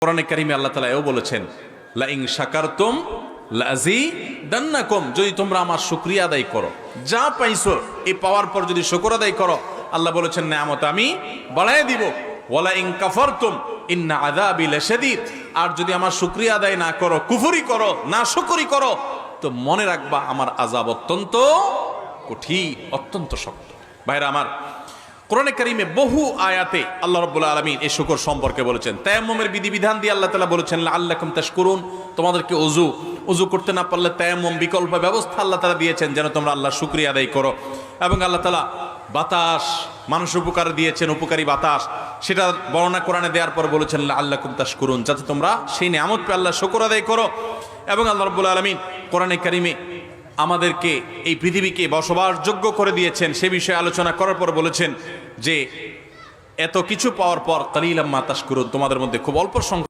কোরআনে কারিমে আল্লাহ তাআলা এও বলেছেন, লা ইন শাকারতুম লাযিদান্নাকুম, যদি তোমরা আমার শুকরিয়া আদায় করো, যা পাইছো এই পাওয়ার পর যদি শুকর আদায় করো, আল্লাহ বলেছেন নেয়ামত আমি বাড়ায় দিব। ওয়ালা ইন কাফারতুম ইন্না আযাবি লাশাদীদ, আর যদি আমার শুকরিয়া আদায় না করো, কুফরি করো, না শুকরি করো, তো মনে রাখবা আমার আযাব অত্যন্ত কঠিন, অত্যন্ত শক্ত। ভাইরা আমার, কোরআনে কারিমে বহু আয়াতে আল্লাহ রাব্বুল আলামিন এই শুকর সম্পর্কে বলেছেন। তায়াম্মুমের বিধিবিধান দিয়ে আল্লাহ তাআলা বলেছেন লাআল্লাকুম তাশকুরুন, তোমাদেরকে ওযু করতে না পারলে তায়াম্মুম বিকল্প ব্যবস্থা আল্লাহ তাআলা দিয়েছেন যেন তোমরা আল্লাহর শুকরিয়া আদায় করো। এবং আল্লাহ তাআলা বাতাস মানুষ উপকার দিয়েছেন, উপকারী বাতাস, সেটা বর্ণনা কোরআনে দেওয়ার পর বলেছেন লাআল্লাকুম তাশকুরুন, যাতে তোমরা সেই নিয়ামত পেয়ে আল্লাহর শুকর আদায় করো। এবং আল্লাহ রাব্বুল আলামিন কোরআনে কারিমে আমাদেরকে এই পৃথিবীকে বসবাসযোগ্য করে দিয়েছেন, সে বিষয়ে আলোচনা করার পর বলেছেন যে এত কিছু পাওয়ার পর কালিলাম মা তাশকুরুন, তোমাদের মধ্যে খুব অল্প সংখ্যক